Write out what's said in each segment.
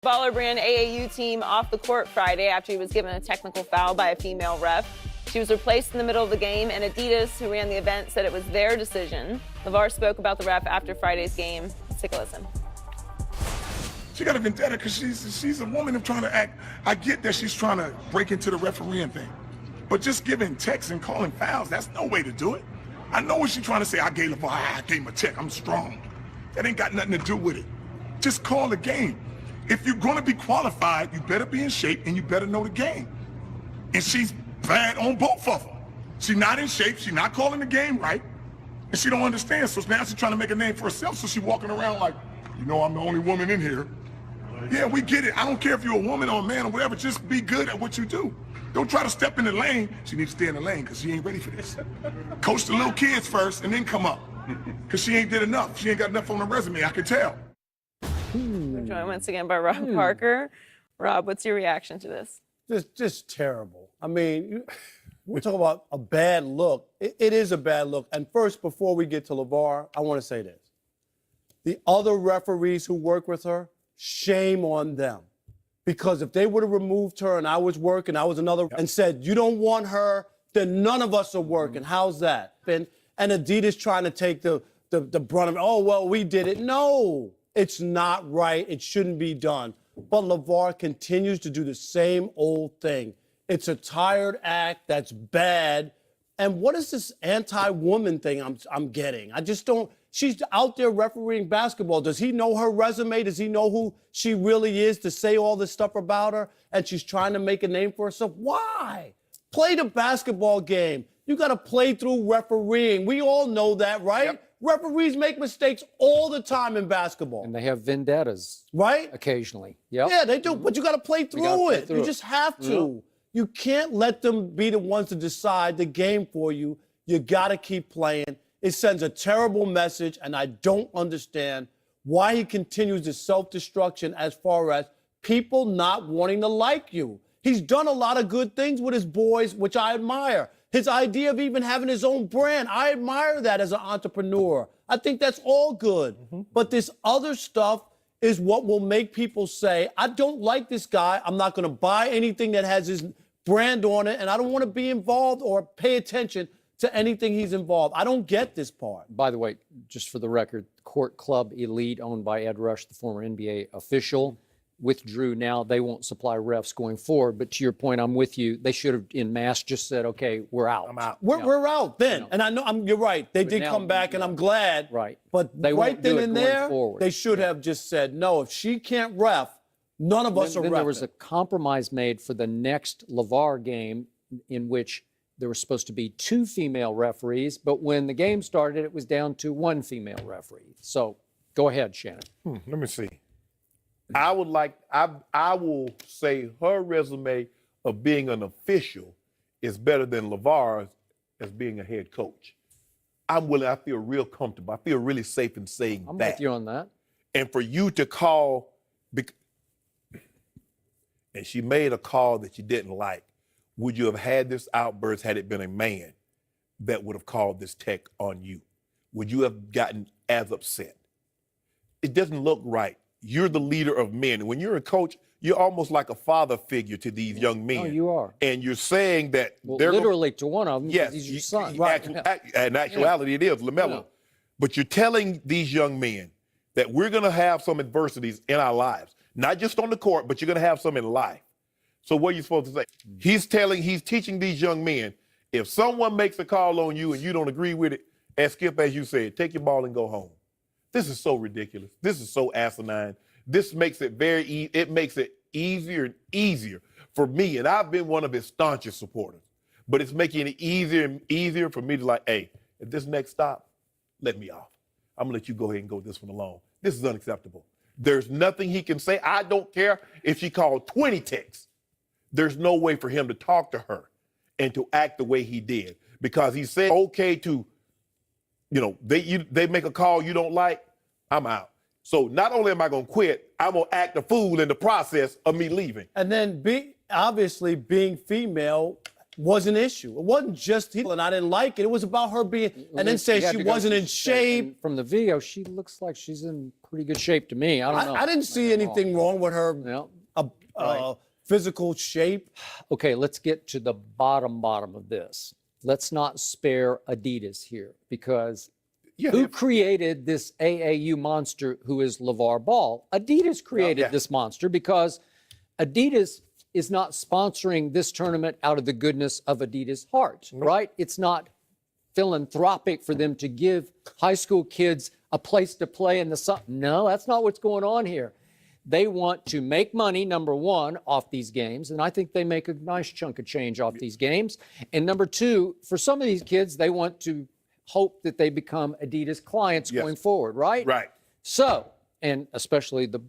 Baller brand AAU team off the court Friday after he was given a technical foul by a female ref. She was replaced in the middle of the game, and Adidas, who ran the event, said it was their decision. Lavar spoke about the ref after Friday's game. Let's take a listen. She got a vendetta because she's a woman of trying to act. I get that she's trying to break into the refereeing thing, but just giving texts and calling fouls, that's no way to do it. I know what she's trying to say. I gave Lavar, I gave him a check, I'm strong. That ain't got nothing to do with it. Just call the game. If you're going to be qualified, you better be in shape and you better know the game. And she's bad on both of them. She's not in shape, she's not calling the game right, and she don't understand. So now she's trying to make a name for herself, so she's walking around like, you know, I'm the only woman in here. Yeah, we get it. I don't care if you're a woman or a man or whatever, just be good at what you do. Don't try to step in the lane. She needs to stay in the lane because she ain't ready for this. Coach the little kids first and then come up, because she ain't did enough. She ain't got enough on her resume, I can tell. We're joined once again by Rob Parker. Rob, what's your reaction to this? Just terrible. I mean, we're talking about a bad look. It is a bad look. And first, before we get to Lavar, I want to say this. The other referees who work with her, shame on them. Because if they would have removed her and I was working, I was another, and said, you don't want her, then none of us are working. How's that? And Adidas trying to take the brunt of it. Oh, well, we did it. No, it's not right. It shouldn't be done. But Lavar continues to do the same old thing. It's a tired act that's bad. And what is this anti-woman thing I'm getting? I just don't. She's out there refereeing basketball. Does he know her resume? Does he know who she really is to say all this stuff about her? And she's trying to make a name for herself. Why? Play the basketball game. You got to play through refereeing. We all know that, right? Yep. Referees make mistakes all the time in basketball. And they have vendettas. Right? Occasionally. Yep. Yeah, they do. But you got to play through it. You just have to. Yep. You can't let them be the ones to decide the game for you. You got to keep playing. It sends a terrible message, and I don't understand why he continues this self-destruction as far as people not wanting to like you. He's done a lot of good things with his boys, which I admire. His idea of even having his own brand, I admire that as an entrepreneur. I think that's all good. But this other stuff is what will make people say, I don't like this guy. I'm not going to buy anything that has his brand on it, and I don't want to be involved or pay attention to anything he's involved. I don't get this part. By the way, just for the record, Court Club Elite, owned by Ed Rush, the former NBA official, withdrew. Now they won't supply refs going forward. But to your point, I'm with you. They should have, in mass, just said, okay, we're out. I'm out. We're out then. And I know, you're right. They did come back, and I'm glad. Right. But they right then and there, forward. they should have just said, no, if she can't ref, none of us are Then refing. there was a compromise made for the next Lavar game in which there were supposed to be 2 female referees, but when the game started, it was down to 1 female referee. So go ahead, Shannon. Let me see. I will say her resume of being an official is better than Lavar's as being a head coach. I feel real comfortable. I feel really safe in saying I'm that. with you on that. And for you to call, and she made a call that you didn't like, would you have had this outburst had it been a man that would have called this tech on you? Would you have gotten as upset? It doesn't look right. You're the leader of men. When you're a coach, you're almost like a father figure to these young men. Oh, you are. And you're saying that they're literally to one of them. Yes, he's your son. In actuality, it is LaMelo. Yeah. But you're telling these young men that we're going to have some adversities in our lives, not just on the court, but you're going to have some in life. So what are you supposed to say? He's teaching these young men, if someone makes a call on you and you don't agree with it, as Skip, as you said, take your ball and go home. This is so ridiculous. This is so asinine. This makes it it makes it easier and easier for me, and I've been one of his staunchest supporters, but it's making it easier and easier for me to like, hey, at this next stop, let me off. I'm gonna let you go ahead and go this one alone. This is unacceptable. There's nothing he can say. I don't care if she called 20 texts. There's no way for him to talk to her and to act the way he did, because he said, okay to, they make a call you don't like, I'm out. So not only am I going to quit, I'm going to act a fool in the process of me leaving. And then obviously being female was an issue. It wasn't just he, and I didn't like it. It was about her being, and then say You had she to go wasn't to in the shape. and from the video, she looks like she's in pretty good shape to me. I don't know. I didn't see anything wrong with her Yeah. physical shape. Okay, let's get to the bottom of this. Let's not spare Adidas here, because who created this AAU monster who is Lavar Ball? Adidas created this monster because Adidas is not sponsoring this tournament out of the goodness of Adidas' heart, right? It's not philanthropic for them to give high school kids a place to play in the sun. No, that's not what's going on here. They want to make money, number one, off these games, and I think they make a nice chunk of change off these games. And number two, for some of these kids, they want to hope that they become Adidas clients going forward, right? Right. So, and especially the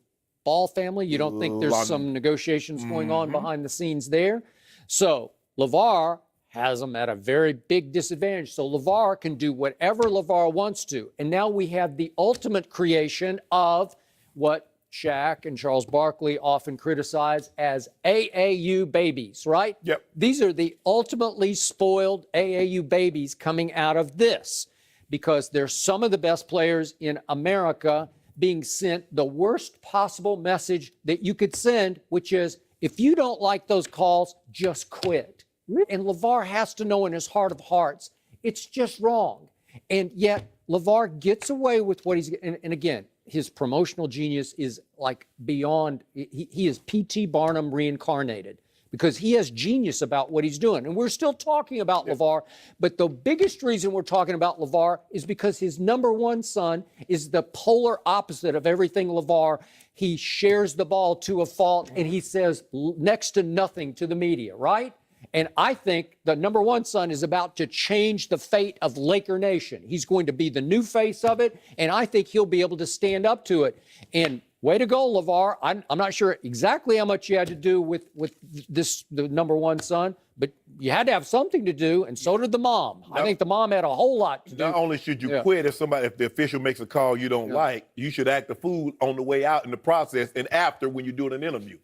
Ball family, you don't think there's some negotiations going on behind the scenes there? So Lavar has them at a very big disadvantage. So Lavar can do whatever Lavar wants to. And now we have the ultimate creation of what Shaq and Charles Barkley often criticize as AAU babies, right? Yep. These are the ultimately spoiled AAU babies coming out of this, because they're some of the best players in America being sent the worst possible message that you could send, which is, if you don't like those calls, just quit. And Lavar has to know in his heart of hearts, it's just wrong. And yet Lavar gets away with what he's, and again, his promotional genius is like beyond, he is P.T. Barnum reincarnated, because he has genius about what he's doing. And we're still talking about Lavar, but the biggest reason we're talking about Lavar is because his number one son is the polar opposite of everything Lavar. He shares the ball to a fault, and he says next to nothing to the media, right? And I think the number one son is about to change the fate of Laker Nation. He's going to be the new face of it, and I think he'll be able to stand up to it. And way to go, Lavar. I'm not sure exactly how much you had to do with the number one son, but you had to have something to do, and so did the mom. I think the mom had a whole lot to do. Not only should you quit if the official makes a call you don't like, you should act the fool on the way out in the process and after when you're doing an interview.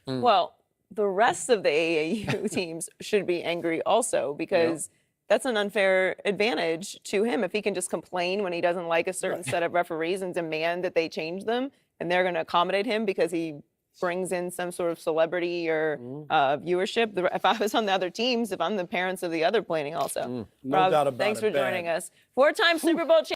Well, the rest of the AAU teams should be angry also, because that's an unfair advantage to him. If he can just complain when he doesn't like a certain set of referees and demand that they change them, and they're going to accommodate him because he brings in some sort of celebrity or viewership. If I was on the other teams, if I'm the parents of the other planning also. No doubt about thanks it, for joining us. 4-time Super Bowl champion.